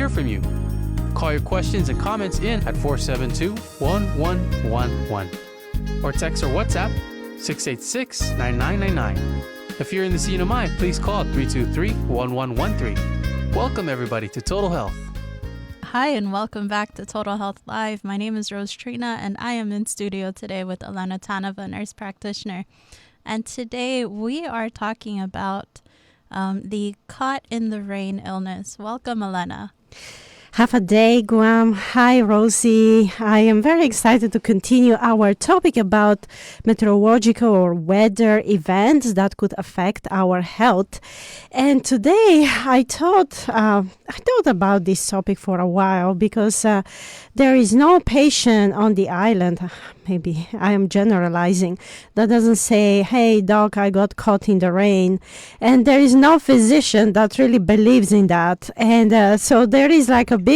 hear from you. Call your questions and comments in at 472-1111 or text or WhatsApp 686-9999. If you're in the CNMI, please call 323-1113. Welcome everybody to Total Health. Hi, and welcome back to Total Health Live. My name is Rose Trina, and I am in studio today with Elena Taneva, nurse practitioner. And today we are talking about the caught in the rain illness. Welcome, Elena. Have a day, Guam. Hi, Rosie. I am very excited to continue our topic about meteorological or weather events that could affect our health. And today I thought about this topic for a while because there is no patient on the island, maybe I am generalizing, that doesn't say, hey, doc, I got caught in the rain. And there is no physician that really believes in that. And so there is like a big,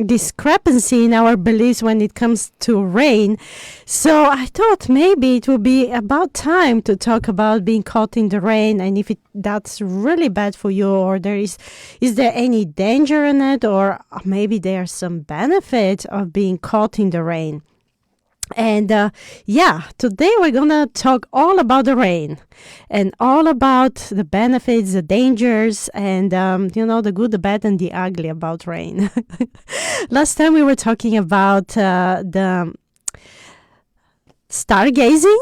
discrepancy in our beliefs when it comes to rain. So I thought maybe it would be about time to talk about being caught in the rain and if that's really bad for you, or is there any danger in it, or maybe there's some benefit of being caught in the rain. And today we're going to talk all about the rain and all about the benefits, the dangers, and, the good, the bad, and the ugly about rain. Last time we were talking about the stargazing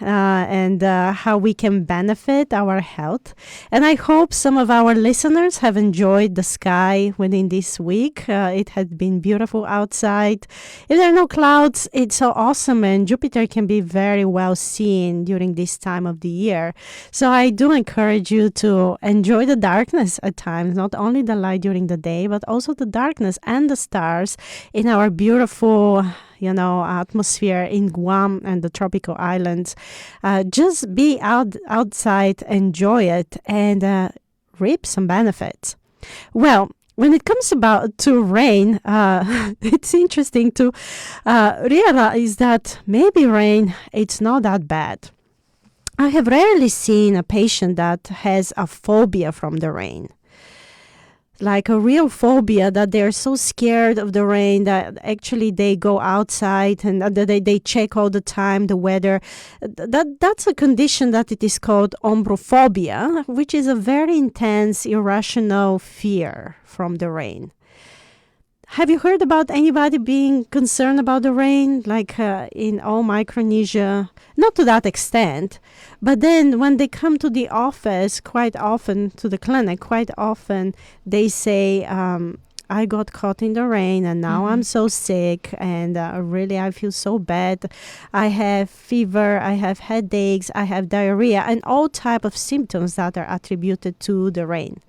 and how we can benefit our health. And I hope some of our listeners have enjoyed the sky within this week. It has been beautiful outside. If there are no clouds, it's so awesome, and Jupiter can be very well seen during this time of the year. So I do encourage you to enjoy the darkness at times, not only the light during the day, but also the darkness and the stars in our beautiful atmosphere in Guam and the tropical islands. Just be outside, enjoy it, and reap some benefits. Well, when it comes to rain, it's interesting to realize that maybe rain, it's not that bad. I have rarely seen a patient that has a phobia from the rain. Like a real phobia, that they're so scared of the rain that actually they go outside and they check all the time the weather. That's a condition that it is called ombrophobia, which is a very intense, irrational fear from the rain. Have you heard about anybody being concerned about the rain, like in all Micronesia? Not to that extent, but then when they come to the office, quite often, to the clinic, quite often, they say, I got caught in the rain and now I'm so sick and really I feel so bad. I have fever, I have headaches, I have diarrhea, and all type of symptoms that are attributed to the rain.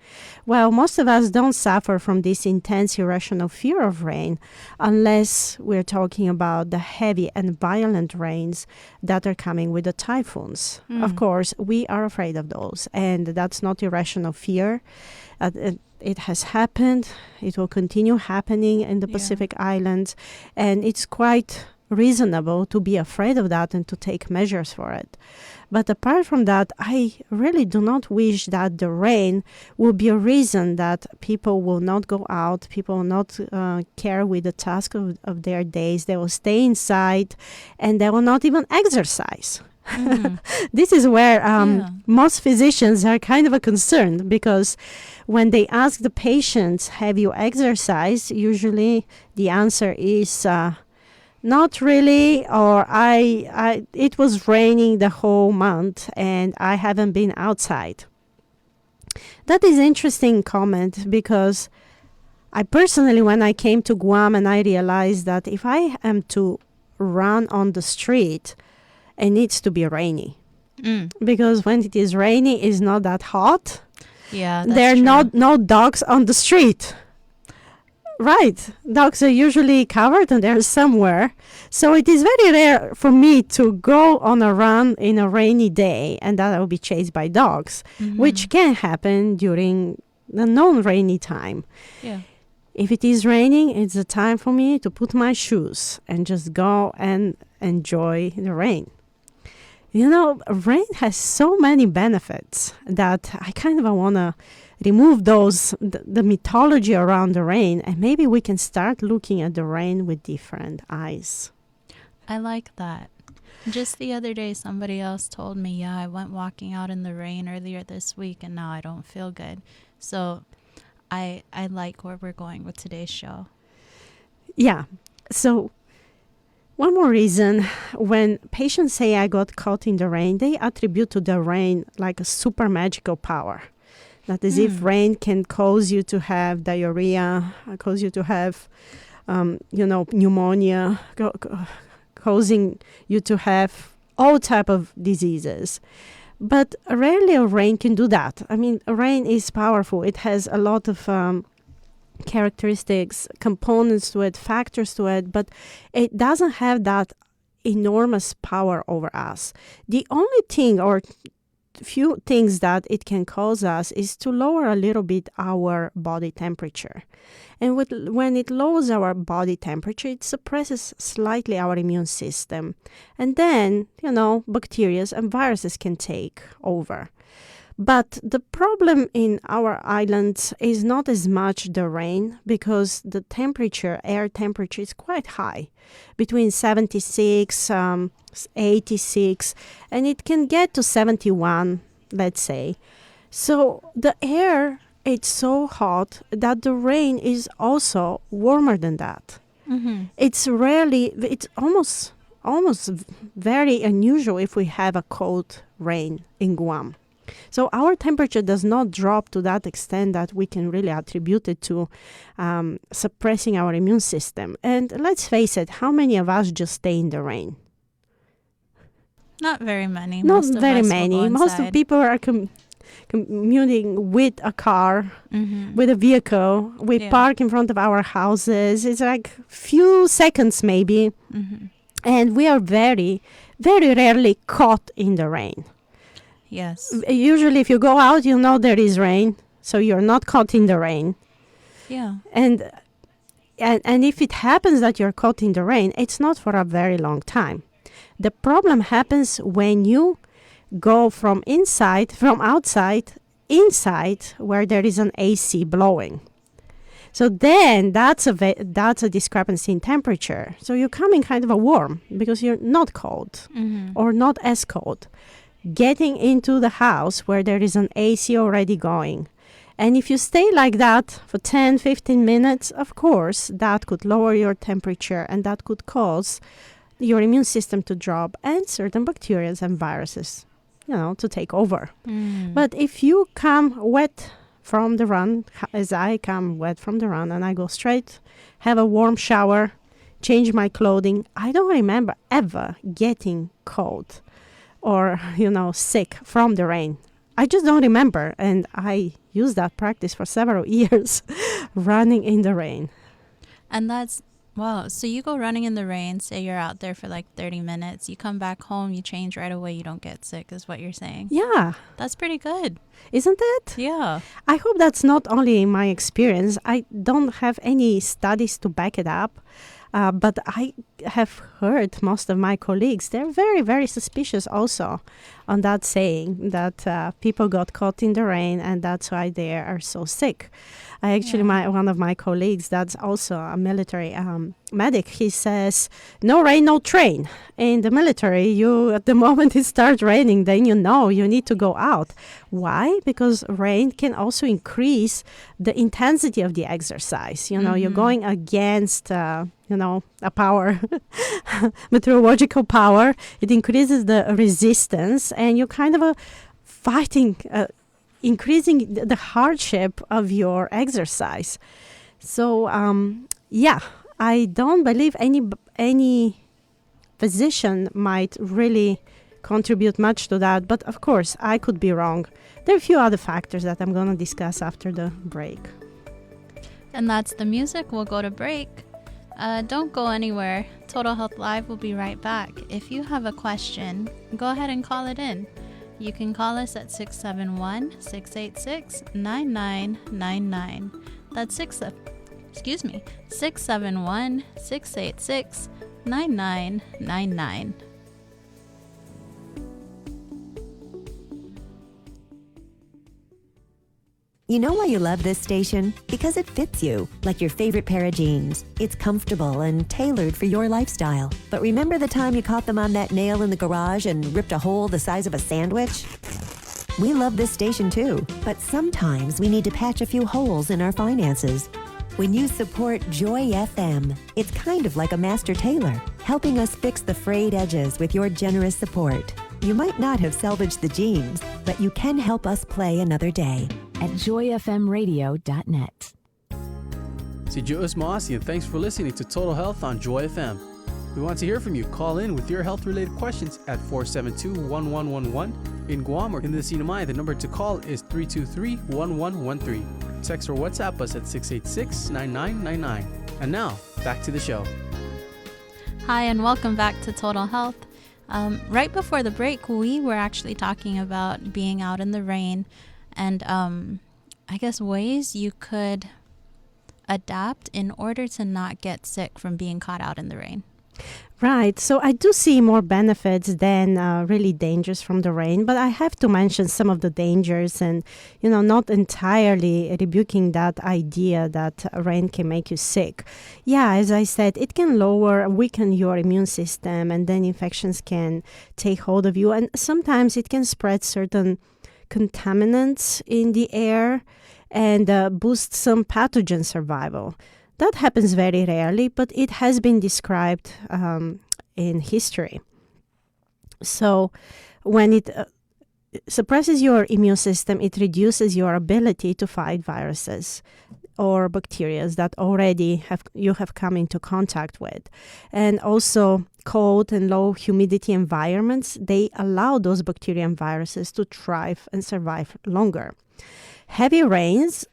Well, most of us don't suffer from this intense irrational fear of rain unless we're talking about the heavy and violent rains that are coming with the typhoons. Of course, we are afraid of those, and that's not irrational fear. It has happened. It will continue happening in the Pacific Islands. And it's quite reasonable to be afraid of that and to take measures for it. But apart from that, I really do not wish that the rain will be a reason that people will not go out, people will not care with the task of their days. They will stay inside and they will not even exercise. This is where most physicians are kind of a concern, because when they ask the patients, have you exercised? Usually the answer is not really, or it was raining the whole month and I haven't been outside. That is an interesting comment, because I personally, when I came to Guam and I realized that if I am to run on the street, it needs to be rainy. Because when it is rainy, it's not that hot. Yeah, there are no dogs on the street. Right. Dogs are usually covered and they're somewhere. So it is very rare for me to go on a run in a rainy day and that I will be chased by dogs, which can happen during the non-rainy time. Yeah. If it is raining, it's a time for me to put my shoes and just go and enjoy the rain. You know, rain has so many benefits that I kind of want to remove the mythology around the rain, and maybe we can start looking at the rain with different eyes. I like that. Just the other day, somebody else told me, yeah, I went walking out in the rain earlier this week and now I don't feel good. So I like where we're going with today's show. Yeah. So one more reason, when patients say I got caught in the rain, they attribute to the rain like a super magical power. That is, if rain can cause you to have diarrhea, cause you to have, pneumonia, causing you to have all type of diseases. But rarely a rain can do that. I mean, rain is powerful. It has a lot of characteristics, components to it, factors to it, but it doesn't have that enormous power over us. The only thing or few things that it can cause us is to lower a little bit our body temperature. And when it lowers our body temperature, it suppresses slightly our immune system. And then, bacteria and viruses can take over. But the problem in our islands is not as much the rain, because the air temperature is quite high, between 76, 86, and it can get to 71, let's say. So the air, it's so hot that the rain is also warmer than that. Mm-hmm. It's almost very unusual if we have a cold rain in Guam. So our temperature does not drop to that extent that we can really attribute it to suppressing our immune system. And let's face it, how many of us just stay in the rain? Not very many. Not Most of very us will many. go Most of inside. people are commuting with a car, Mm-hmm. with a vehicle. We Yeah. park in front of our houses. It's like few seconds maybe. Mm-hmm. And we are very, very rarely caught in the rain. Yes. Usually if you go out, there is rain, so you're not caught in the rain. Yeah. And if it happens that you're caught in the rain, it's not for a very long time. The problem happens when you go from outside, inside, where there is an AC blowing. So then that's a discrepancy in temperature. So you come in kind of a warm because you're not cold Mm-hmm. or not as cold. Getting into the house where there is an AC already going. And if you stay like that for 10, 15 minutes, of course, that could lower your temperature and that could cause your immune system to drop and certain bacteria and viruses, to take over. Mm. But if you come wet from the run, as I come wet from the run and I go straight, have a warm shower, change my clothing, I don't remember ever getting cold or, sick from the rain. I just don't remember. And I used that practice for several years, running in the rain. And that's, wow. So you go running in the rain, say you're out there for like 30 minutes. You come back home, you change right away. You don't get sick is what you're saying. Yeah. That's pretty good. Isn't it? Yeah. I hope that's not only my experience. I don't have any studies to back it up. But I have heard most of my colleagues, they're very, very suspicious also on that saying that people got caught in the rain and that's why they are so sick. One of my colleagues, that's also a military medic, he says, no rain, no train. In the military, at the moment it starts raining, then you need to go out. Why? Because rain can also increase the intensity of the exercise. You're going against, a power, meteorological power. It increases the resistance and you're kind of fighting, increasing the hardship of your exercise. So, I don't believe any physician might really contribute much to that. But of course, I could be wrong. There are a few other factors that I'm going to discuss after the break. And that's the music. We'll go to break. Don't go anywhere. Total Health Live will be right back. If you have a question, go ahead and call it in. You can call us at 671-686-9999. That's 671-686-9999. You know why you love this station? Because it fits you, like your favorite pair of jeans. It's comfortable and tailored for your lifestyle. But remember the time you caught them on that nail in the garage and ripped a hole the size of a sandwich? We love this station too, but sometimes we need to patch a few holes in our finances. When you support Joy FM, it's kind of like a master tailor, helping us fix the frayed edges with your generous support. You might not have salvaged the jeans, but you can help us play another day at joyfmradio.net. Si Joe Mossy, and thanks for listening to Total Health on Joy FM. We want to hear from you. Call in with your health-related questions at 472-1111. In Guam or in the CNMI, the number to call is 323-1113. Text or WhatsApp us at 686-9999. And now, back to the show. Hi, and welcome back to Total Health. Right before the break, we were actually talking about being out in the rain and I guess ways you could adapt in order to not get sick from being caught out in the rain. Right. So I do see more benefits than really dangers from the rain, but I have to mention some of the dangers and, not entirely rebuking that idea that rain can make you sick. Yeah, as I said, it can weaken your immune system, and then infections can take hold of you. And sometimes it can spread certain contaminants in the air and boost some pathogen survival. That happens very rarely, but it has been described in history. So when it suppresses your immune system, it reduces your ability to fight viruses or bacteria that already you have come into contact with. And also cold and low humidity environments, they allow those bacteria and viruses to thrive and survive longer. Heavy rains,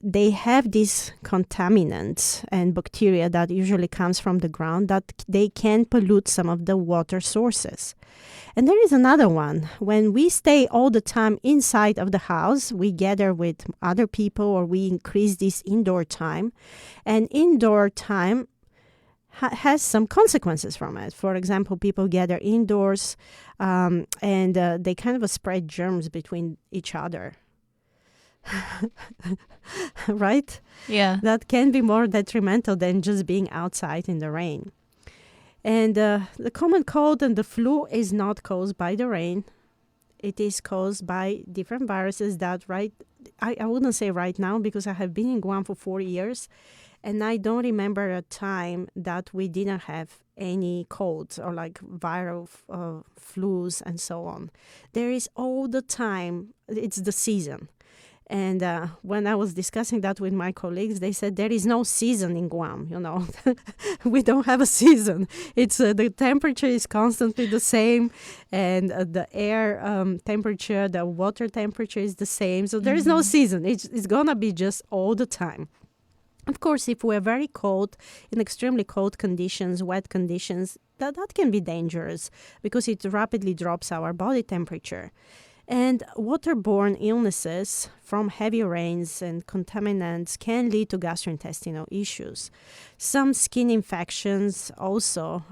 they have these contaminants and bacteria that usually comes from the ground that they can pollute some of the water sources. And there is another one. When we stay all the time inside of the house, we gather with other people or we increase this indoor time. And indoor time has some consequences from it. For example, people gather indoors and they kind of spread germs between each other. Right? Yeah. That can be more detrimental than just being outside in the rain. And the common cold and the flu is not caused by the rain. It is caused by different viruses that I wouldn't say right now because I have been in Guam for 4 years and I don't remember a time that we didn't have any colds or like viral flus and so on. There is all the time, it's the season. And when I was discussing that with my colleagues, they said there is no season in Guam, We don't have a season. It's the temperature is constantly the same, and the air temperature, the water temperature is the same. So there is no season. It's going to be just all the time. Of course, if we're very cold, in extremely cold conditions, wet conditions, that can be dangerous because it rapidly drops our body temperature. And waterborne illnesses from heavy rains and contaminants can lead to gastrointestinal issues. Some skin infections also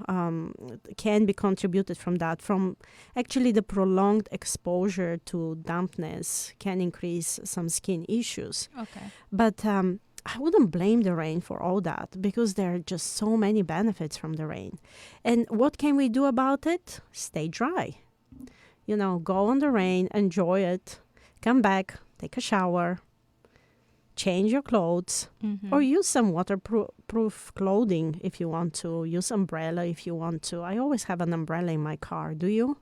can be contributed from that. From actually the prolonged exposure to dampness can increase some skin issues. Okay. But I wouldn't blame the rain for all that because there are just so many benefits from the rain. And what can we do about it? Stay dry. Go on the rain, enjoy it, come back, take a shower, change your clothes, or use some waterproof clothing if you want to, use umbrella if you want to. I always have an umbrella in my car. Do you?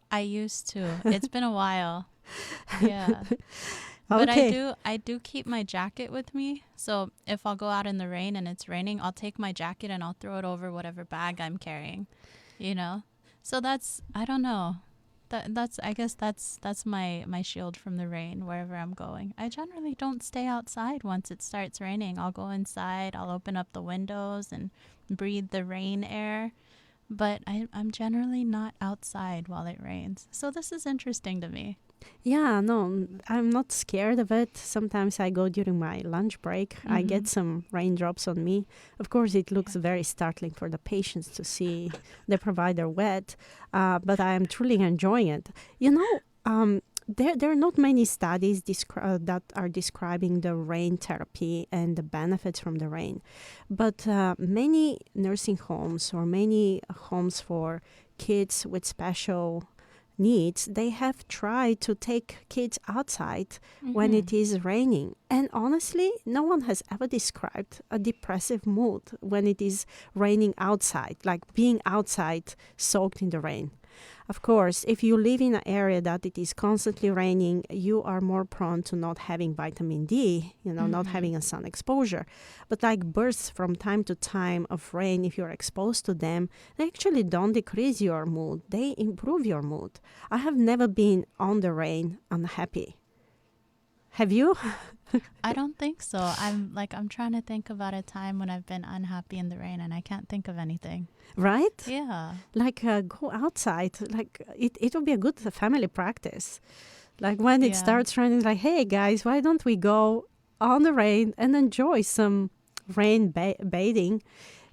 I used to. It's been a while. Yeah. But Okay. I do keep my jacket with me. So if I'll go out in the rain and it's raining, I'll take my jacket and I'll throw it over whatever bag I'm carrying, So I don't know. I guess that's my shield from the rain wherever I'm going. I generally don't stay outside once it starts raining. I'll go inside, I'll open up the windows and breathe the rain air. But I'm generally not outside while it rains. So this is interesting to me. Yeah, no, I'm not scared of it. Sometimes I go during my lunch break. I get some raindrops on me. Of course, it looks very startling for the patients to see the provider wet, but I am truly enjoying it. there are not many studies that are describing the rain therapy and the benefits from the rain. But many nursing homes or many homes for kids with special needs, they have tried to take kids outside when it is raining. And honestly, no one has ever described a depressive mood when it is raining outside, like being outside soaked in the rain. Of course, if you live in an area that it is constantly raining, you are more prone to not having vitamin D, not having a sun exposure. But like bursts from time to time of rain, if you're exposed to them, they actually don't decrease your mood. They improve your mood. I have never been on the rain unhappy. Have you? I don't think so. I'm trying to think about a time when I've been unhappy in the rain and I can't think of anything. Right? Yeah. Like go outside. Like it would be a good family practice. Like when it starts raining, like, hey guys, why don't we go on the rain and enjoy some rain bathing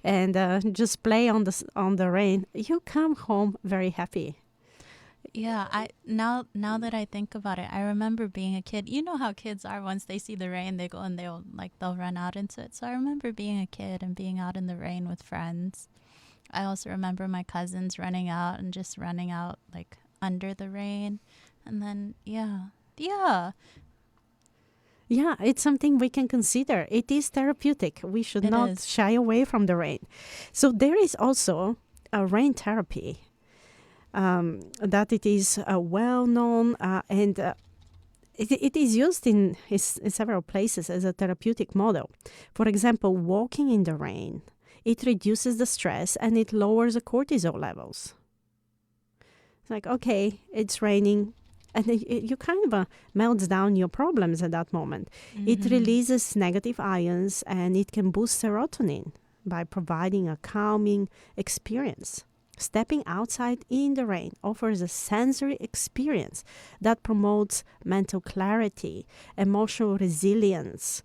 and just play on the rain? You come home very happy. Yeah, now that I think about it, I remember being a kid. You know how kids are, once they see the rain, they go and they'll run out into it. So I remember being a kid and being out in the rain with friends. I also remember my cousins running out and just running out like under the rain. And then yeah, it's something we can consider. It is therapeutic. We should not shy away from the rain. So there is also a rain therapy. That it is well known and it is used in several places as a therapeutic model. For example, walking in the rain, it reduces the stress and it lowers the cortisol levels. It's like, okay, it's raining, and you kind of melts down your problems at that moment. It releases negative ions and it can boost serotonin by providing a calming experience. Stepping outside in the rain offers a sensory experience that promotes mental clarity, emotional resilience.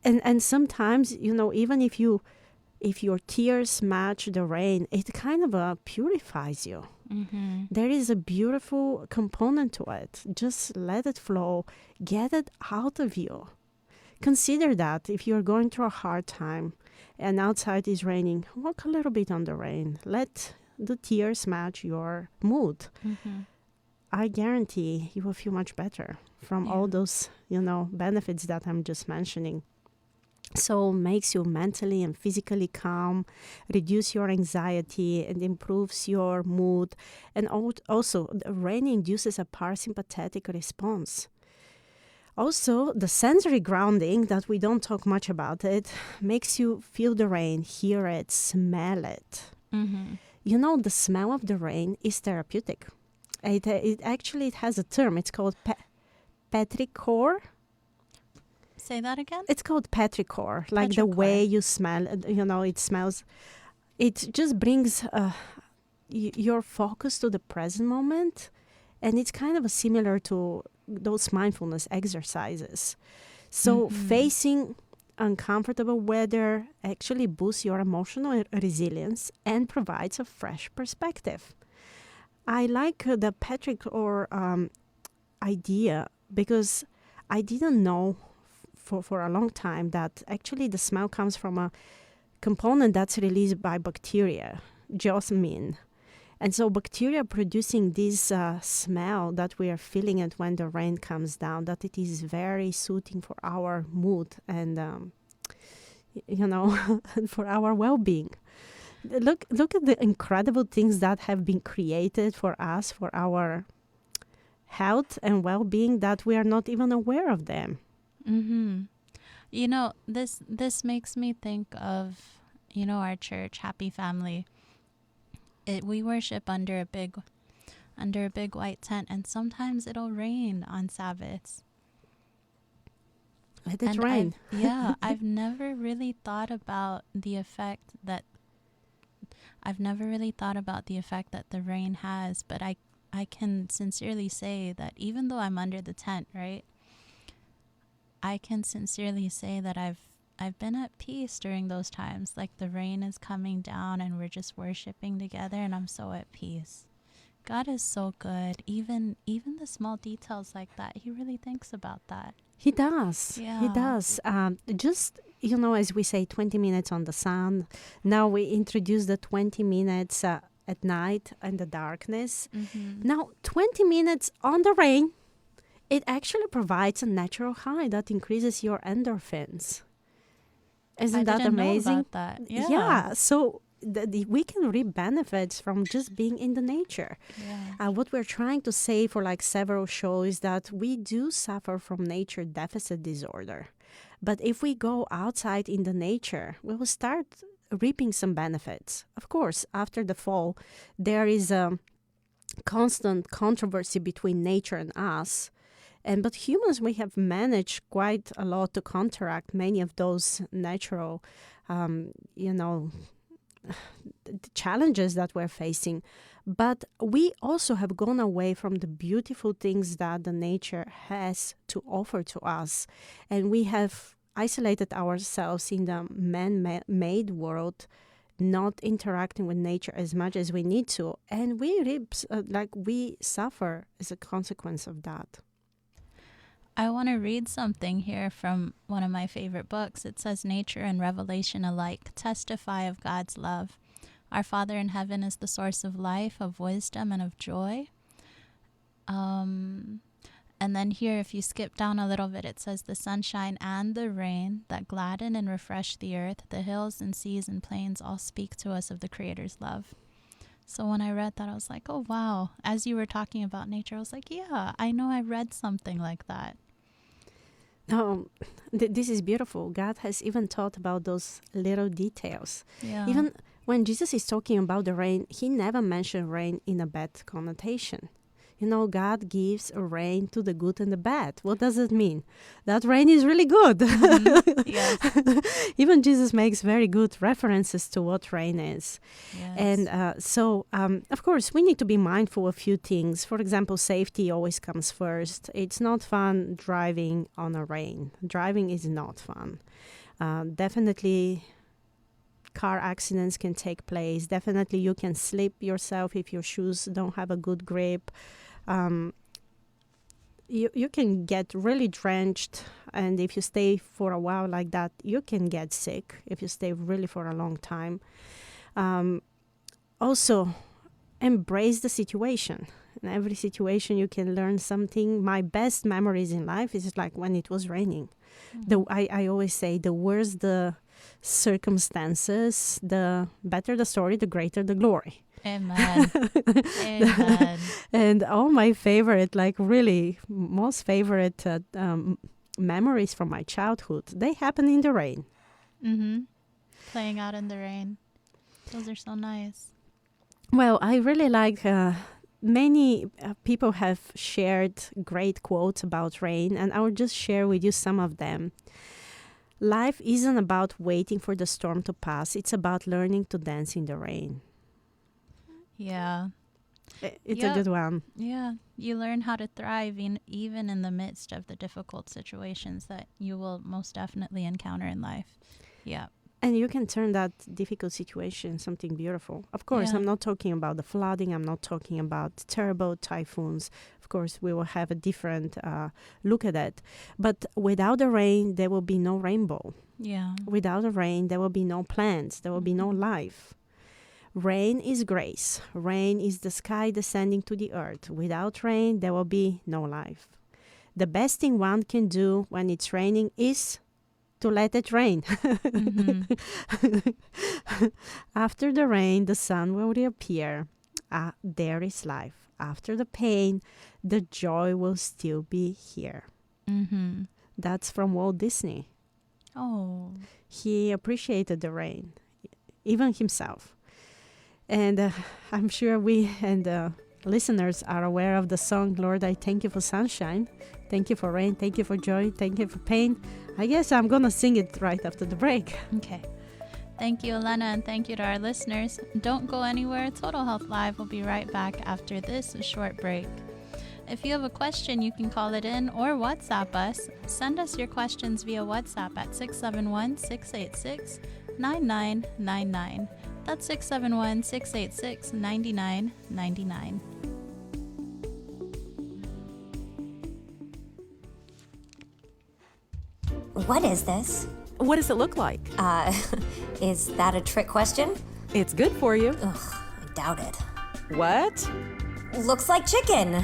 And sometimes, even if your tears match the rain, it kind of purifies you. There is a beautiful component to it. Just let it flow, get it out of you. Consider that if you're going through a hard time and outside is raining, walk a little bit on the rain. Let the tears match your mood. I guarantee you will feel much better from all those, benefits that I'm just mentioning. So makes you mentally and physically calm, reduce your anxiety and improves your mood. And also, the rain induces a parasympathetic response. Also, the sensory grounding that we don't talk much about, it makes you feel the rain, hear it, smell it. The smell of the rain is therapeutic. It actually has a term. It's called petrichor. Say that again? It's called petrichor, like the way you smell. It smells. It just brings your focus to the present moment, and it's kind of similar to those mindfulness exercises. So facing uncomfortable weather actually boosts your emotional resilience and provides a fresh perspective. I like the petrichor idea because I didn't know for a long time that actually the smell comes from a component that's released by bacteria, geosmin. And so bacteria producing this smell that we are feeling it when the rain comes down, that it is very soothing for our mood and, for our well-being. Look at the incredible things that have been created for us, for our health and well-being, that we are not even aware of them. This makes me think of, our church, Happy Family. We worship under a big white tent, and sometimes it'll rain on Sabbaths. Let it rain. I've never really thought about the effect that the rain has, but I can sincerely say that even though I'm under the tent, right? I can sincerely say that I've been at peace during those times. Like the rain is coming down and we're just worshiping together, and I'm so at peace. God is so good. Even the small details like that, he really thinks about that. He does. Yeah. He does. Just, as we say, 20 minutes on the sun. Now we introduce the 20 minutes at night in the darkness. Mm-hmm. Now, 20 minutes on the rain, it actually provides a natural high that increases your endorphins. Isn't that didn't amazing? know about that. Yeah. So we can reap benefits from just being in the nature. Yeah. What we're trying to say for like several shows is that we do suffer from nature deficit disorder. But if we go outside in the nature, we will start reaping some benefits. Of course, after the fall, there is a constant controversy between nature and us. But humans, we have managed quite a lot to counteract many of those natural, the challenges that we're facing. But we also have gone away from the beautiful things that the nature has to offer to us. And we have isolated ourselves in the man-made world, not interacting with nature as much as we need to. And we suffer as a consequence of that. I want to read something here from one of my favorite books. It says, nature and revelation alike testify of God's love. Our Father in heaven is the source of life, of wisdom, and of joy. And then here, if you skip down a little bit, it says, the sunshine and the rain that gladden and refresh the earth, the hills and seas and plains all speak to us of the Creator's love. So when I read that, I was like, oh, wow. As you were talking about nature, I was like, yeah, I know I read something like that. No, this is beautiful. God has even thought about those little details. Yeah. Even when Jesus is talking about the rain, he never mentioned rain in a bad connotation. God gives a rain to the good and the bad. What does it mean? That rain is really good. Mm-hmm. Yes. Even Jesus makes very good references to what rain is. Yes. And of course, we need to be mindful of a few things. For example, safety always comes first. It's not fun driving on a rain. Driving is not fun. Definitely, car accidents can take place. Definitely, you can slip yourself if your shoes don't have a good grip. You can get really drenched, and if you stay for a while like that, you can get sick if you stay really for a long time. Also, embrace the situation. In every situation, you can learn something. My best memories in life is like when it was raining. Mm-hmm. I always say the worse the circumstances, the better the story, the greater the glory. Amen. Amen. And all my favorite, like really most favorite memories from my childhood, they happen in the rain. Mm-hmm. Playing out in the rain. Those are so nice. Well, I really like many people have shared great quotes about rain, and I will just share with you some of them. Life isn't about waiting for the storm to pass. It's about learning to dance in the rain. Yeah. It's Yep. a good one. Yeah. You learn how to thrive even in the midst of the difficult situations that you will most definitely encounter in life. Yeah. And you can turn that difficult situation into something beautiful. Of course, Yeah. I'm not talking about the flooding. I'm not talking about terrible typhoons. Of course, we will have a different look at that. But without the rain, there will be no rainbow. Yeah. Without the rain, there will be no plants. There will be no life. Rain is grace. Rain is the sky descending to the earth. Without rain, there will be no life. The best thing one can do when it's raining is to let it rain. Mm-hmm. After the rain, the sun will reappear. There is life. After the pain, the joy will still be here. Mm-hmm. That's from Walt Disney. Oh. He appreciated the rain, even himself. And I'm sure we and listeners are aware of the song, Lord, I thank you for sunshine. Thank you for rain. Thank you for joy. Thank you for pain. I guess I'm going to sing it right after the break. Okay. Thank you, Elena, and thank you to our listeners. Don't go anywhere. Total Health Live will be right back after this short break. If you have a question, you can call it in or WhatsApp us. Send us your questions via WhatsApp at 671-686-9999. That's 671-686-9999. What is this? What does it look like? Is that a trick question? It's good for you. Ugh, I doubt it. What? Looks like chicken.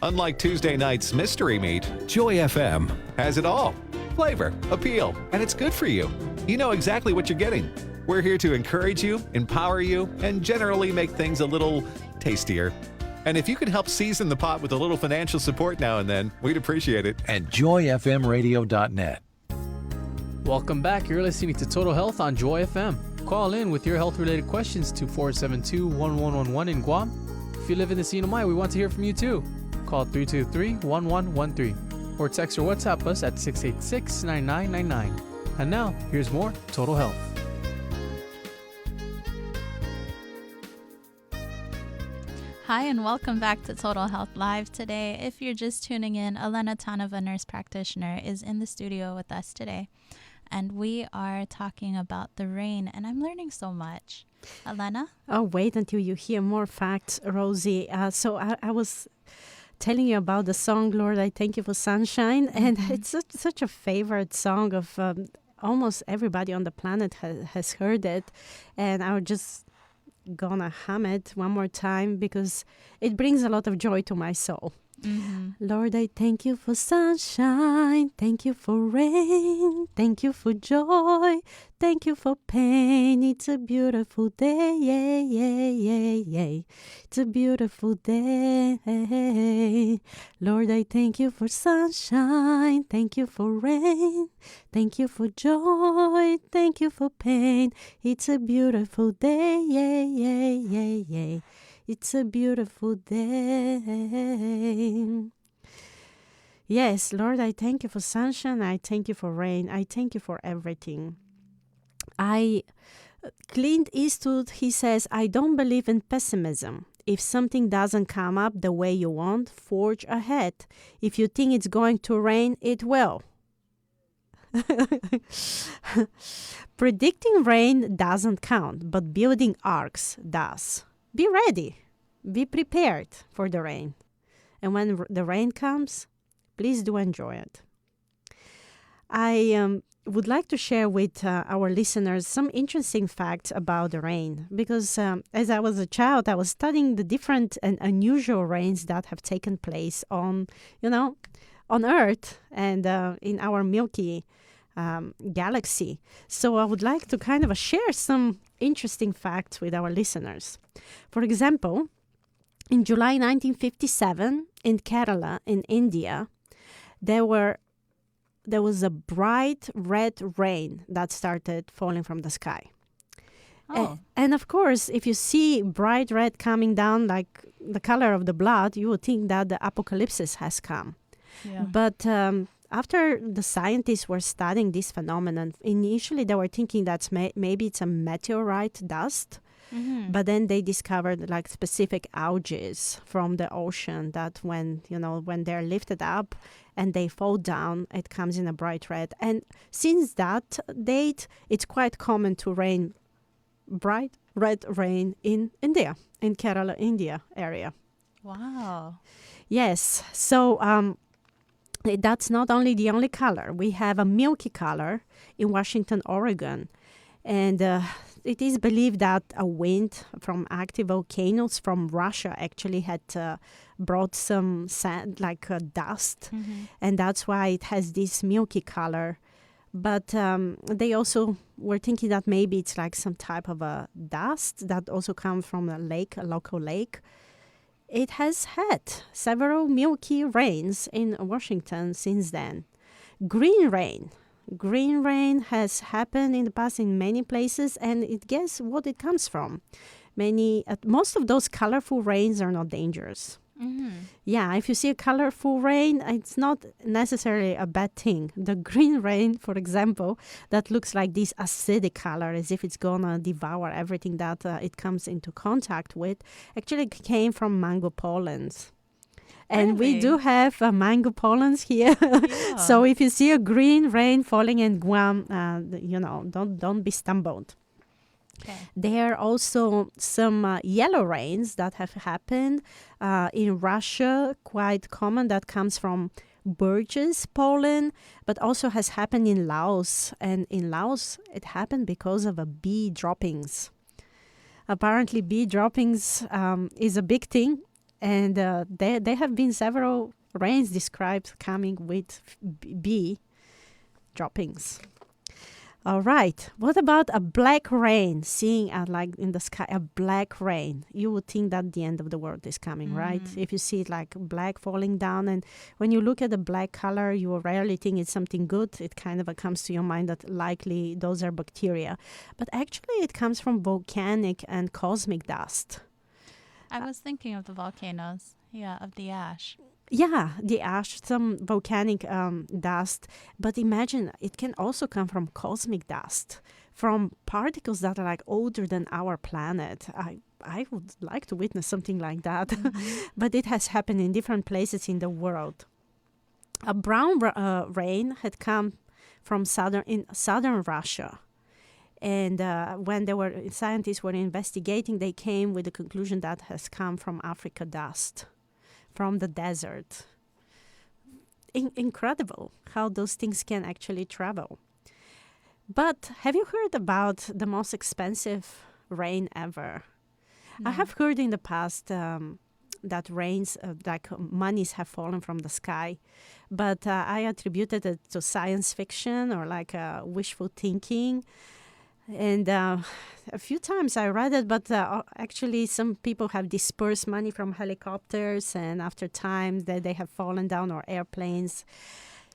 Unlike Tuesday night's mystery meat, Joy FM has it all. Flavor, appeal, and it's good for you. You know exactly what you're getting. We're here to encourage you, empower you, and generally make things a little tastier. And if you could help season the pot with a little financial support now and then, we'd appreciate it. At joyfmradio.net. Welcome back. You're listening to Total Health on Joy FM. Call in with your health-related questions to 472-1111 in Guam. If you live in the CNMI, we want to hear from you too. Call 323-1113 or text or WhatsApp us at 686-9999. And now, here's more Total Health. Hi, and welcome back to Total Health Live today. If you're just tuning in, Elena Taneva, nurse practitioner, is in the studio with us today. And we are talking about the rain, and I'm learning so much. Elena? Oh, wait until you hear more facts, Rosie. So I was telling you about the song, Lord, I Thank You for Sunshine. And it's such a favorite song of almost everybody on the planet has heard it. And I was just gonna hum it one more time because it brings a lot of joy to my soul. Lord, I thank you for sunshine, thank you for rain, thank you for joy, thank you for pain. It's a beautiful day, yeah, yeah, yeah, yeah. It's a beautiful day. Lord, I thank you for sunshine, thank you for rain, thank you for joy, thank you for pain. It's a beautiful day, yeah, yeah, yeah, yeah. It's a beautiful day. Yes, Lord, I thank you for sunshine. I thank you for rain. I thank you for everything. Clint Eastwood, he says, I don't believe in pessimism. If something doesn't come up the way you want, forge ahead. If you think it's going to rain, it will. Predicting rain doesn't count, but building arks does. Be ready. Be prepared for the rain. And when the rain comes, please do enjoy it. I would like to share with our listeners some interesting facts about the rain because as I was a child, I was studying the different and unusual rains that have taken place on Earth and in our Milky galaxy. So I would like to kind of share some interesting facts with our listeners. For example, in July 1957, in Kerala, in India, there was a bright red rain that started falling from the sky. Oh. And of course, if you see bright red coming down like the color of the blood, you would think that the apocalypse has come. Yeah. But after the scientists were studying this phenomenon, initially they were thinking that maybe it's a meteorite dust. But then they discovered like specific algae from the ocean that when they're lifted up and they fall down, it comes in a bright red. And since that date, it's quite common to rain bright red rain in India, in Kerala, India area. Wow. Yes. So that's not only the only color. We have a milky color in Washington, Oregon. And it is believed that a wind from active volcanoes from Russia actually had brought some sand, like dust. And that's why it has this milky color. But they also were thinking that maybe it's like some type of a dust that also comes from a lake, a local lake. It has had several milky rains in Washington since then. Green rain. Green rain has happened in the past in many places, and guess what it comes from? Most of those colorful rains are not dangerous. Yeah, if you see a colorful rain, it's not necessarily a bad thing. The green rain, for example, that looks like this acidic color, as if it's gonna devour everything that it comes into contact with, actually came from mango pollens. And we do have mango pollens here. Yeah. So if you see a green rain falling in Guam, don't be stumbled. Okay. There are also some yellow rains that have happened in Russia, quite common, that comes from birches pollen, but also has happened in Laos. And in Laos, it happened because of a bee droppings. Apparently, bee droppings is a big thing, and there have been several rains described coming with bee droppings. All right. What about a black rain? Seeing like in the sky a black rain, you would think that the end of the world is coming, right? If you see it like black falling down, and when you look at the black color, you will rarely think it's something good. It kind of comes to your mind that likely those are bacteria, but actually it comes from volcanic and cosmic dust. I was thinking of the volcanoes. Yeah, of the ash. Yeah, the ash, some volcanic dust. But imagine it can also come from cosmic dust, from particles that are like older than our planet. I would like to witness something like that. But it has happened in different places in the world. A brown rain had come from southern Russia. And when scientists were investigating, they came with the conclusion that has come from Africa dust, from the desert. Incredible how those things can actually travel. But have you heard about the most expensive rain ever? No. I have heard in the past that rains, like monies have fallen from the sky, but I attributed it to science fiction or like wishful thinking. And a few times I read it, but actually some people have dispersed money from helicopters, and after time they have fallen down, or airplanes.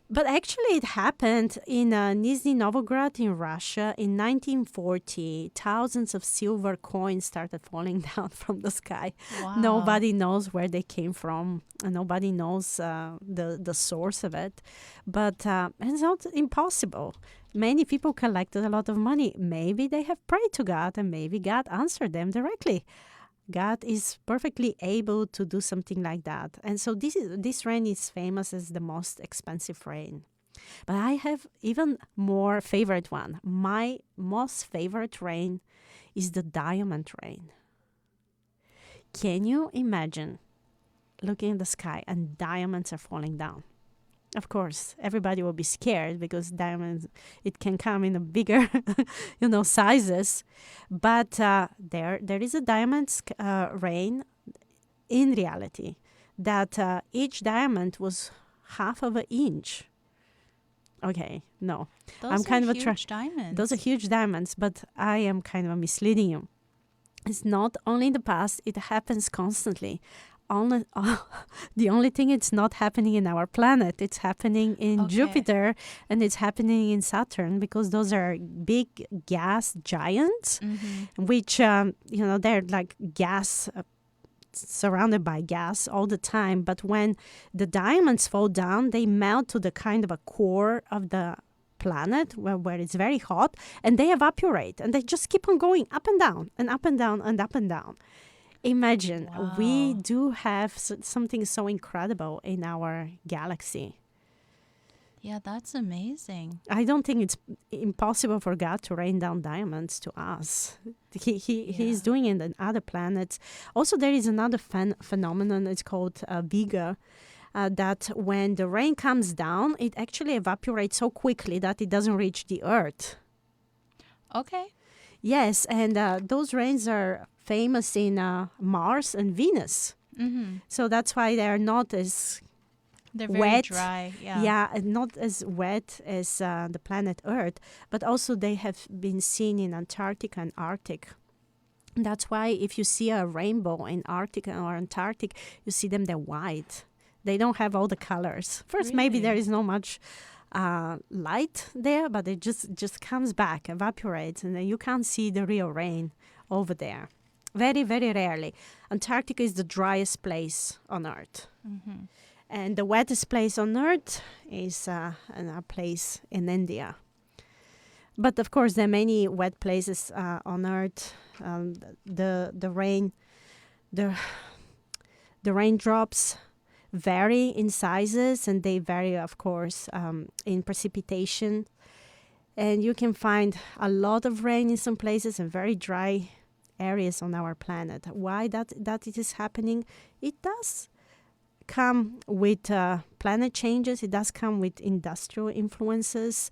But actually it happened in Nizhny Novgorod in Russia in 1940. Thousands of silver coins started falling down from the sky. Wow. Nobody knows where they came from. Nobody knows the source of it. But it's not impossible. Many people collected a lot of money. Maybe they have prayed to God, and maybe God answered them directly. God is perfectly able to do something like that. And so this rain is famous as the most expensive rain. But I have even more favorite one. My most favorite rain is the diamond rain. Can you imagine looking in the sky and diamonds are falling down? Of course, everybody will be scared because diamonds, it can come in a bigger, sizes. But there is a diamond rain in reality that each diamond was half of an inch. Okay, no. Those are huge diamonds. Those are huge diamonds, but I am kind of misleading you. It's not only in the past, it happens constantly. The only thing it's not happening in our planet, it's happening in Jupiter, and it's happening in Saturn, because those are big gas giants, which they're like gas surrounded by gas all the time. But when the diamonds fall down, they melt to the kind of a core of the planet where it's very hot, and they evaporate, and they just keep on going up and down and up and down and up and down. Imagine, we do have something so incredible in our galaxy. Yeah, that's amazing. I don't think it's impossible for God to rain down diamonds to us. He's doing it on other planets. Also, there is another phenomenon. It's called Vega. That when the rain comes down, it actually evaporates so quickly that it doesn't reach the Earth. Okay. Yes, and those rains are famous in Mars and Venus. So that's why they're not as They're very wet. dry. Yeah. Yeah, and not as wet as the planet Earth. But also they have been seen in Antarctica and Arctic. That's why if you see a rainbow in Arctic or Antarctic, you see them, they're white. They don't have all the colors. First, maybe there is not much light there, but it just comes back, evaporates, and then you can't see the real rain over there. Very, very rarely. Antarctica is the driest place on Earth. And the wettest place on Earth is a place in India. But of course, there are many wet places on Earth. The raindrops vary in sizes, and they vary, of course, in precipitation. And you can find a lot of rain in some places and very dry areas on our planet. Why that it is happening? It does come with planet changes. It does come with industrial influences.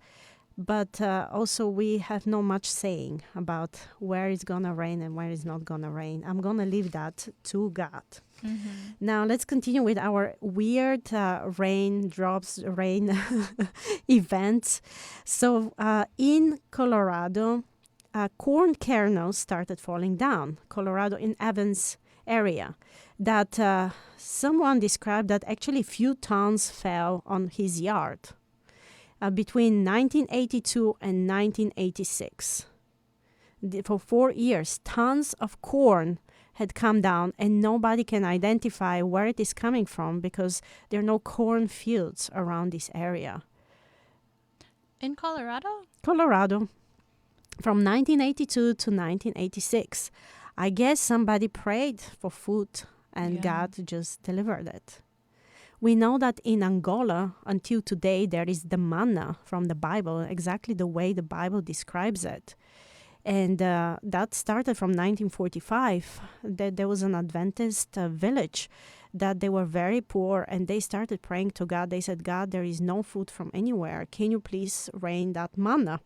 But also we have not much saying about where it's going to rain and where it's not going to rain. I'm going to leave that to God. Now let's continue with our weird rain events. So in Colorado, corn kernels started falling down. Colorado in Evans area. That someone described that actually few tons fell on his yard. Between 1982 and 1986. For 4 years, tons of corn had come down, and nobody can identify where it is coming from because there are no corn fields around this area. In Colorado? Colorado, from 1982 to 1986. I guess somebody prayed for food, and God just delivered it. We know that in Angola, until today, there is the manna from the Bible, exactly the way the Bible describes it. And that started from 1945. There was an Adventist village that they were very poor, and they started praying to God. They said, God, there is no food from anywhere. Can you please rain that manna?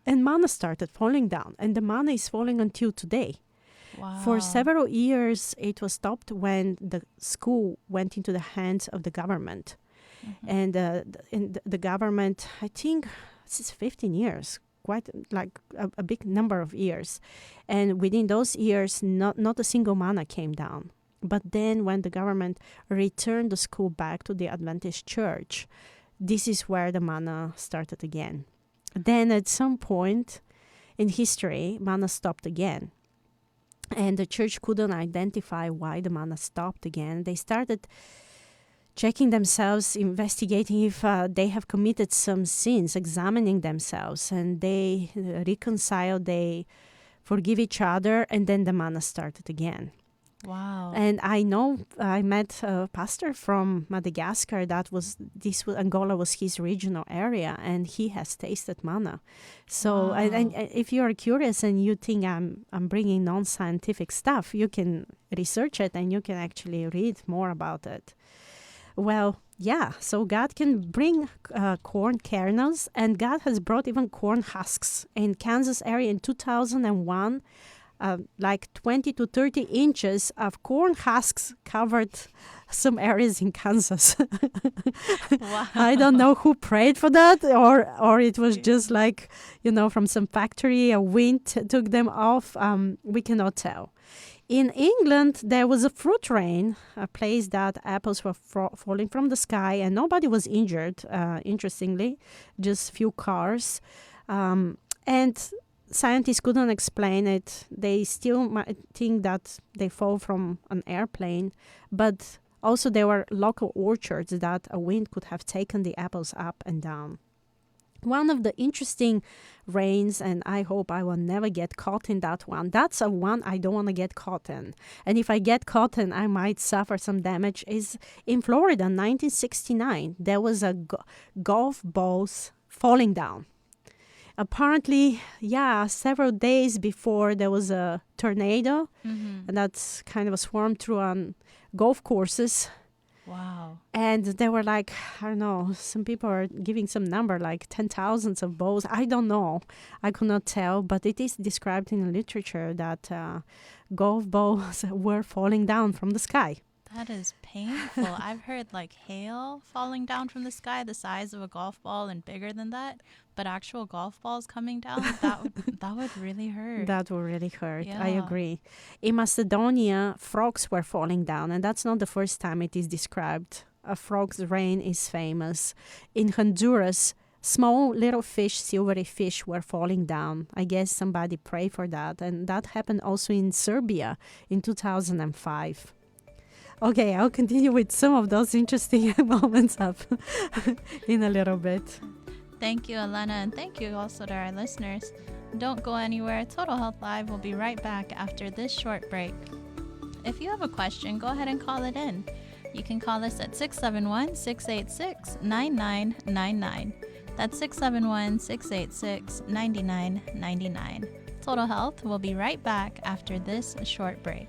And manna started falling down, and the manna is falling until today. Wow. For several years, it was stopped when the school went into the hands of the government. And the government, I think, this is 15 years, quite like a big number of years. And within those years, not a single manna came down. But then when the government returned the school back to the Adventist church, this is where the manna started again. Then at some point in history, manna stopped again. And the church couldn't identify why the manna stopped again. They started checking themselves, investigating if they have committed some sins, examining themselves. And they reconcile, they forgive each other, and then the manna started again. Wow. And I know I met a pastor from Madagascar Angola was his regional area, and he has tasted manna. So Wow. and if you are curious and you think I'm bringing non-scientific stuff, you can research it and you can actually read more about it. Well, yeah, so God can bring corn kernels, and God has brought even corn husks in Kansas area in 2001. Like 20 to 30 inches of corn husks covered some areas in Kansas. Wow. I don't know who prayed for that, or it was just like, from some factory, a wind took them off. We cannot tell. In England, there was a fruit rain, a place that apples were falling from the sky, and nobody was injured, interestingly, just few cars. And scientists couldn't explain it. They still might think that they fall from an airplane, but also there were local orchards that a wind could have taken the apples up and down. One of the interesting rains, and I hope I will never get caught in that one. That's a one I don't want to get caught in. And if I get caught in, I might suffer some damage, is in Florida, 1969. There was a golf balls falling down. Apparently, several days before there was a tornado, and that's kind of a swarm through on golf courses. Wow. And there were like, I don't know, some people are giving some number, like 10,000s of balls. I don't know. I could not tell, but it is described in the literature that golf balls were falling down from the sky. That is painful. I've heard like hail falling down from the sky the size of a golf ball and bigger than that, but actual golf balls coming down, that would really hurt. That would really hurt. Yeah. I agree. In Macedonia, frogs were falling down, and that's not the first time it is described. A frog's rain is famous. In Honduras, small little fish, silvery fish, were falling down. I guess somebody prayed for that, and that happened also in Serbia in 2005. Okay, I'll continue with some of those interesting moments up in a little bit. Thank you, Elena, and thank you also to our listeners. Don't go anywhere. Total Health Live will be right back after this short break. If you have a question, go ahead and call it in. You can call us at 671-686-9999. That's 671-686-9999. Total Health will be right back after this short break.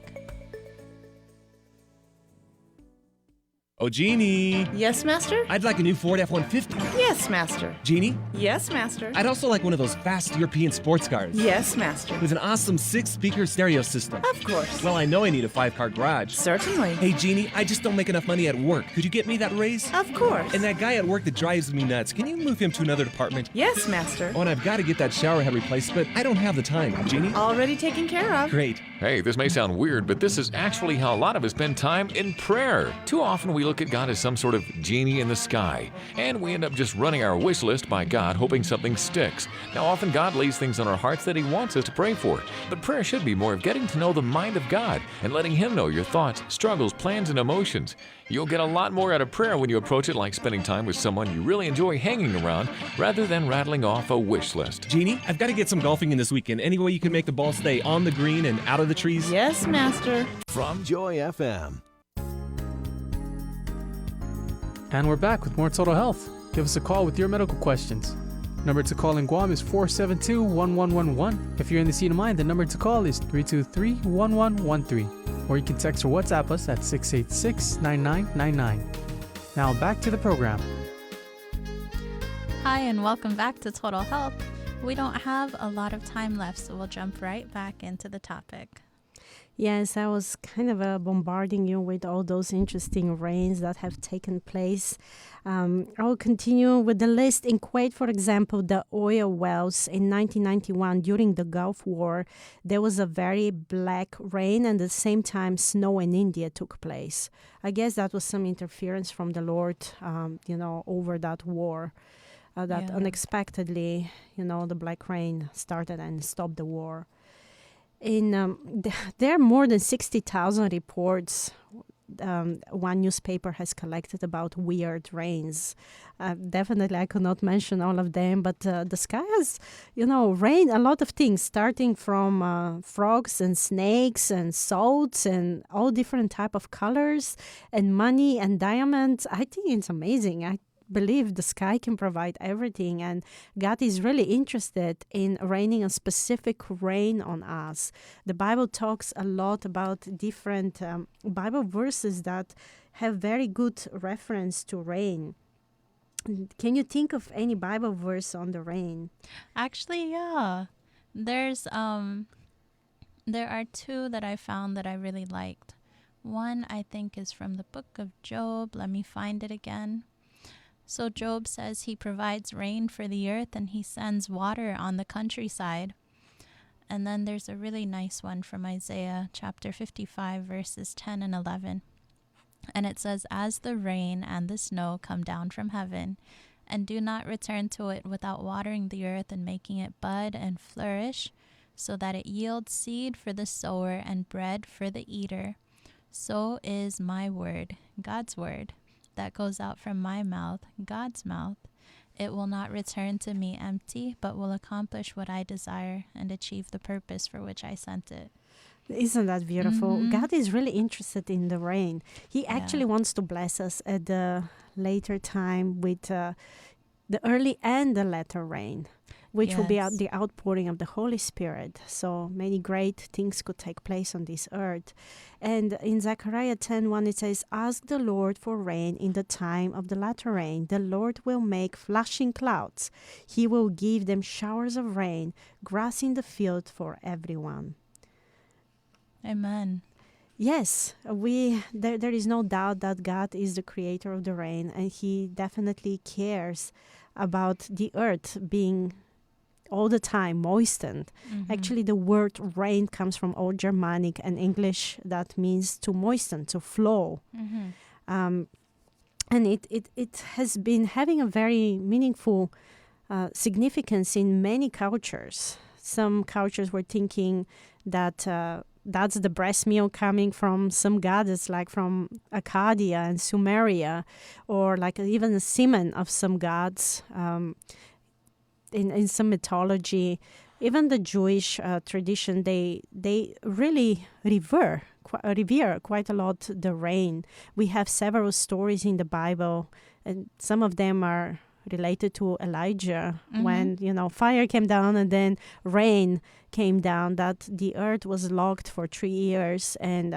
Oh, Genie. Yes, Master? I'd like a new Ford F-150. Yes, Master. Genie? Yes, Master. I'd also like one of those fast European sports cars. Yes, Master. With an awesome 6-speaker stereo system. Of course. Well, I know I need a 5-car garage. Certainly. Hey, Genie, I just don't make enough money at work. Could you get me that raise? Of course. And that guy at work that drives me nuts, can you move him to another department? Yes, Master. Oh, and I've got to get that shower head replaced, but I don't have the time. Genie? Already taken care of. Great. Hey, this may sound weird, but this is actually how a lot of us spend time in prayer. Too often we look at God as some sort of genie in the sky, and we end up just running our wish list by God, hoping something sticks. Now, often God lays things on our hearts that He wants us to pray for, but prayer should be more of getting to know the mind of God and letting Him know your thoughts, struggles, plans, and emotions. You'll get a lot more out of prayer when you approach it like spending time with someone you really enjoy hanging around rather than rattling off a wish list. Genie, I've got to get some golfing in this weekend. Any way you can make the ball stay on the green and out of the trees? Yes, Master. From Joy FM. And we're back with more Total Health. Give us a call with your medical questions. Number to call in Guam is 472-1111. If you're in the CNMI, the number to call is 323-1113. Or you can text or WhatsApp us at 686-9999. Now back to the program. Hi, and welcome back to Total Health. We don't have a lot of time left, so we'll jump right back into the topic. Yes, I was kind of bombarding you with all those interesting rains that have taken place. I will continue with the list. In Kuwait, for example, the oil wells in 1991 during the Gulf War, there was a very black rain, and at the same time snow in India took place. I guess that was some interference from the Lord, over that war. That unexpectedly, the black rain started and stopped the war. There are more than 60,000 reports one newspaper has collected about weird rains. Definitely, I could not mention all of them, but the sky has, rained a lot of things, starting from frogs and snakes and salts and all different type of colors and money and diamonds. I think it's amazing. I believe the sky can provide everything, and God is really interested in raining a specific rain on us. The Bible talks a lot about different Bible verses that have very good reference to rain. Can you think of any Bible verse on the rain? Actually, yeah. There are two that I found that I really liked. One, I think, is from the book of Job. Let me find it again. So Job says he provides rain for the earth and he sends water on the countryside. And then there's a really nice one from Isaiah chapter 55 verses 10 and 11. And it says, "As the rain and the snow come down from heaven, and do not return to it without watering the earth and making it bud and flourish, so that it yields seed for the sower and bread for the eater, so is my word," God's word, "that goes out from my mouth," God's mouth. "It will not return to me empty, but will accomplish what I desire and achieve the purpose for which I sent it." Isn't that beautiful? Mm-hmm. God is really interested in the rain. He actually wants to bless us at the later time with the early and the latter rain, which will be the outpouring of the Holy Spirit. So many great things could take place on this earth. And in Zechariah 10:1, it says, "Ask the Lord for rain in the time of the latter rain. The Lord will make flashing clouds. He will give them showers of rain, grass in the field for everyone." Amen. Yes, there is no doubt that God is the creator of the rain, and He definitely cares about the earth being all the time moistened. Mm-hmm. Actually, the word rain comes from Old Germanic and English that means to moisten, to flow. Mm-hmm. And it has been having a very meaningful significance in many cultures. Some cultures were thinking that that's the breast milk coming from some goddess, like from Akkadian and Sumeria, or like even the semen of some gods in some mythology. Even the Jewish tradition, they really revere quite a lot the rain. We have several stories in the Bible, and some of them are related to Elijah when, fire came down and then rain came down, that the earth was locked for 3 years. And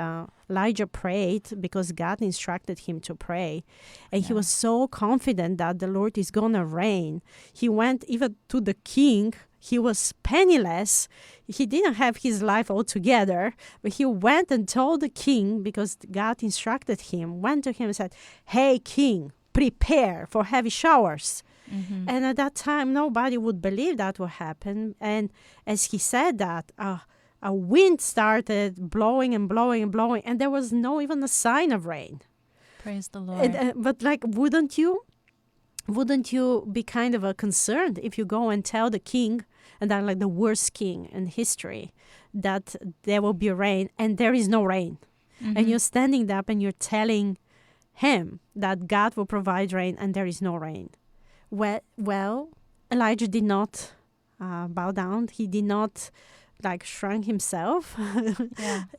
Elijah prayed because God instructed him to pray. And he was so confident that the Lord is going to rain. He went even to the king. He was penniless. He didn't have his life all together, but he went and told the king, because God instructed him, went to him and said, "Hey, king, prepare for heavy showers." And at that time, nobody would believe that would happen. And as he said that, a wind started blowing and blowing and blowing, and there was no even a sign of rain. Praise the Lord. But wouldn't you be kind of concerned if you go and tell the king, and they're like the worst king in history, that there will be rain and there is no rain? And you're standing up and you're telling him that God will provide rain and there is no rain. Well, Elijah did not bow down. He did not shrunk himself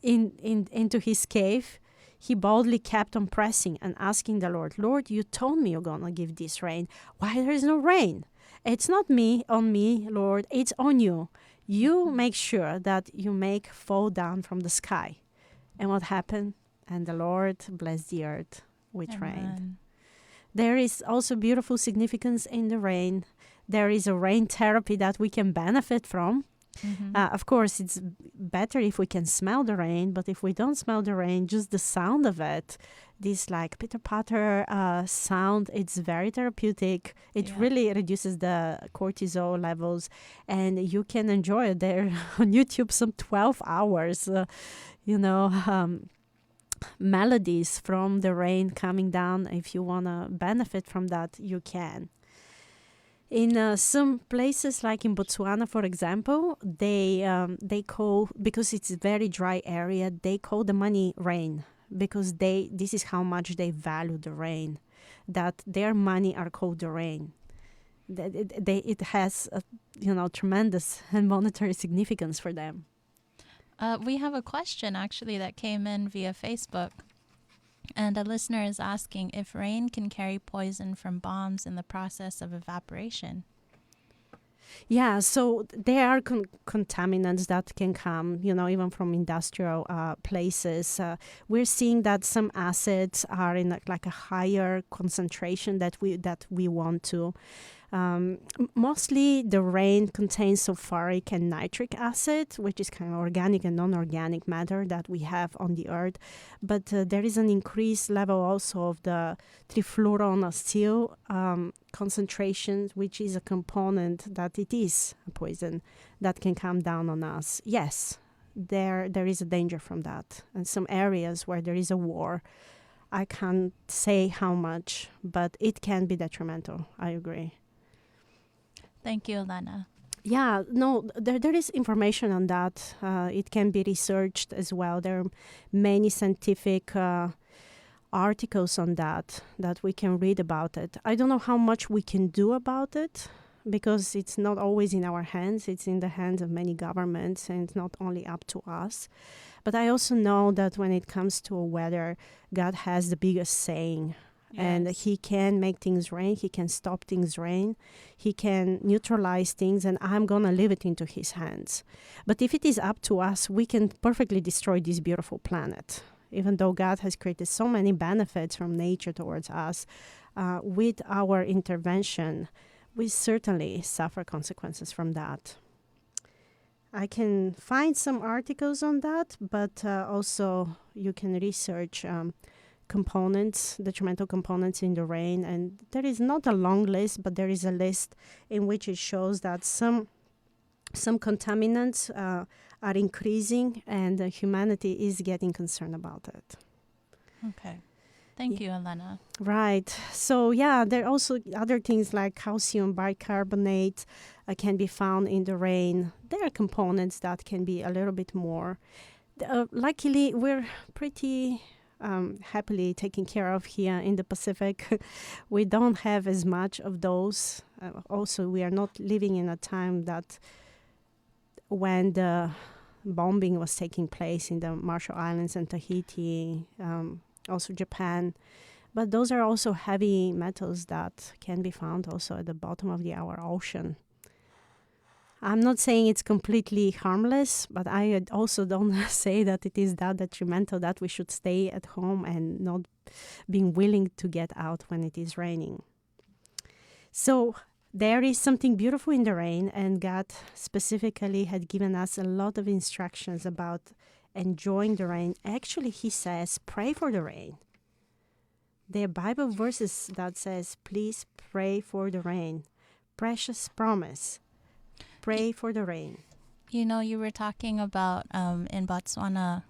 into his cave. He boldly kept on pressing and asking the Lord, "Lord, you told me you're going to give this rain. Why there is no rain? It's not on me, Lord. It's on you. You make sure that you make fall down from the sky." And what happened? And the Lord blessed the earth with rain. There is also beautiful significance in the rain. There is a rain therapy that we can benefit from. Of course, it's better if we can smell the rain, but if we don't smell the rain, just the sound of it, this pitter-patter sound, it's very therapeutic. It really reduces the cortisol levels, and you can enjoy it there on YouTube, some 12 hours, melodies from the rain coming down. If you want to benefit from that, you can. In some places, like in Botswana, for example, they call, because it's a very dry area, they call the money rain, because this is how much they value the rain, that their money are called the rain. It has tremendous and monetary significance for them. We have a question actually that came in via Facebook. And a listener is asking if rain can carry poison from bombs in the process of evaporation. Yeah, so there are contaminants that can come, even from industrial places. We're seeing that some acids are in a higher concentration that we want to. Mostly the rain contains sulfuric and nitric acid, which is kind of organic and non-organic matter that we have on the earth. But there is an increased level also of the trifluoroacetyl concentration, which is a component that it is a poison that can come down on us. Yes, there is a danger from that. And some areas where there is a war, I can't say how much, but it can be detrimental. I agree. Thank you, Elena. Yeah, no, there is information on that. It can be researched as well. There are many scientific articles on that we can read about it. I don't know how much we can do about it, because it's not always in our hands. It's in the hands of many governments, and it's not only up to us. But I also know that when it comes to weather, God has the biggest saying. Yes. And he can make things rain. He can stop things rain. He can neutralize things, and I'm going to leave it into his hands. But if it is up to us, we can perfectly destroy this beautiful planet. Even though God has created so many benefits from nature towards us, with our intervention, we certainly suffer consequences from that. I can find some articles on that, but also you can research detrimental components in the rain. And there is not a long list, but there is a list in which it shows that some contaminants are increasing, and humanity is getting concerned about it. Okay. Thank you, Elena. Right. So, yeah, there are also other things like calcium bicarbonate can be found in the rain. There are components that can be a little bit more. Luckily, we're pretty happily taken care of here in the Pacific. We don't have as much of those. Also, we are not living in a time that when the bombing was taking place in the Marshall Islands and Tahiti, also Japan. But those are also heavy metals that can be found also at the bottom of our ocean. I'm not saying it's completely harmless, but I also don't say that it is that detrimental that we should stay at home and not being willing to get out when it is raining. So there is something beautiful in the rain, and God specifically had given us a lot of instructions about enjoying the rain. Actually, He says, pray for the rain. There are Bible verses that says, please pray for the rain. Precious promise. Pray for the rain. You know, you were talking about in Botswana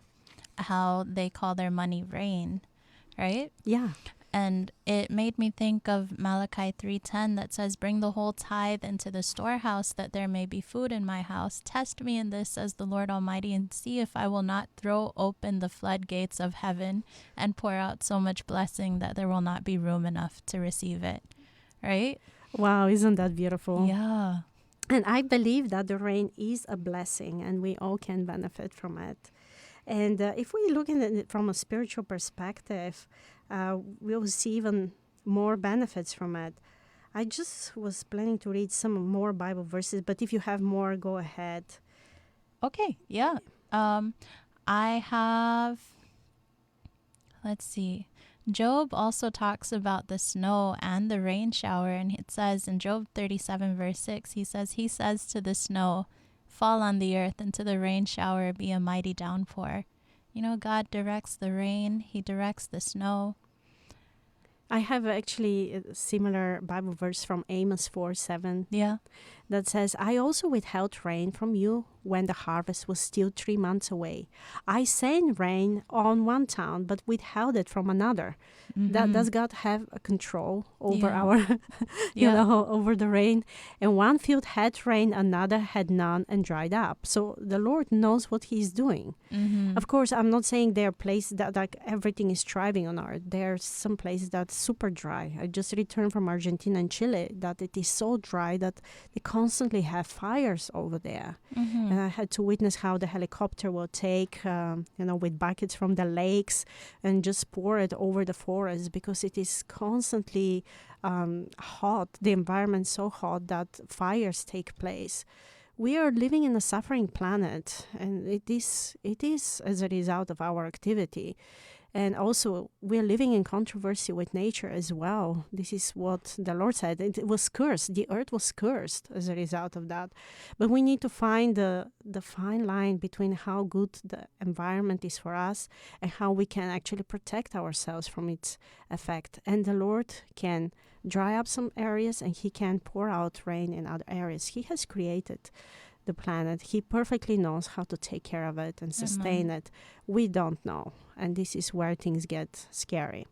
how they call their money rain, right? Yeah. And it made me think of Malachi 3:10 that says, bring the whole tithe into the storehouse that there may be food in my house. Test me in this, says the Lord Almighty, and see if I will not throw open the floodgates of heaven and pour out so much blessing that there will not be room enough to receive it. Right? Wow, isn't that beautiful? Yeah. And I believe that the rain is a blessing and we all can benefit from it. And if we look at it from a spiritual perspective, we'll see even more benefits from it. I just was planning to read some more Bible verses, but if you have more, go ahead. Okay, yeah. I have, let's see. Job also talks about the snow and the rain shower, and it says in Job 37 verse 6, he says to the snow, fall on the earth, and to the rain shower be a mighty downpour. You know, God directs the rain, He directs the snow. I have actually a similar Bible verse from Amos 4:7. Yeah. That says, I also withheld rain from you when the harvest was still 3 months away. I sent rain on one town, but withheld it from another. Mm-hmm. Does God have a control over Yeah. our, Yeah. over the rain? And one field had rain, another had none and dried up. So the Lord knows what He's doing. Mm-hmm. Of course, I'm not saying there are places that like everything is thriving on earth. There are some places that's super dry. I just returned from Argentina and Chile that it is so dry that they constantly have fires over there. Mm-hmm. And I had to witness how the helicopter will take, with buckets from the lakes and just pour it over the forest because it is constantly hot. The environment so hot that fires take place. We are living in a suffering planet, and it is as a result of our activity. And also, we're living in controversy with nature as well. This is what the Lord said. It was cursed. The earth was cursed as a result of that. But we need to find the fine line between how good the environment is for us and how we can actually protect ourselves from its effect. And the Lord can dry up some areas and He can pour out rain in other areas. He has created the planet. He perfectly knows how to take care of it and sustain it. We don't know. And this is where things get scary.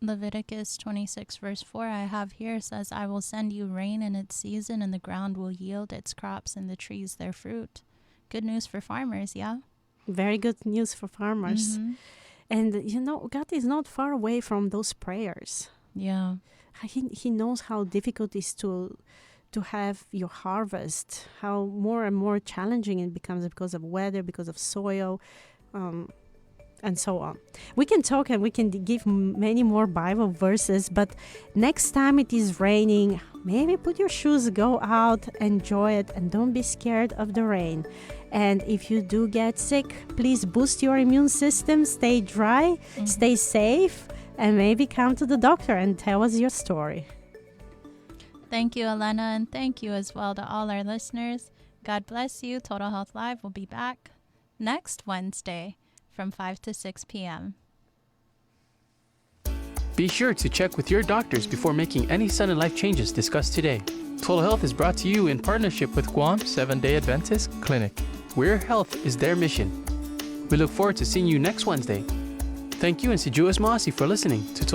Leviticus 26 verse 4 I have here says, I will send you rain in its season, and the ground will yield its crops and the trees their fruit. Good news for farmers, yeah? Very good news for farmers. Mm-hmm. And, God is not far away from those prayers. Yeah. He knows how difficult it is to have your harvest, how more and more challenging it becomes because of weather, because of soil, and so on. We can talk and we can give many more Bible verses, but next time it is raining, maybe put your shoes, go out, enjoy it, and don't be scared of the rain. And if you do get sick, please boost your immune system, stay dry, stay safe, and maybe come to the doctor and tell us your story. Thank you, Elena, and thank you as well to all our listeners. God bless you. Total Health Live will be back next Wednesday from 5 to 6 p.m. Be sure to check with your doctors before making any sudden life changes discussed today. Total Health is brought to you in partnership with Guam Seventh-day Adventist Clinic, where health is their mission. We look forward to seeing you next Wednesday. Thank you, and si Juas Masi for listening to Total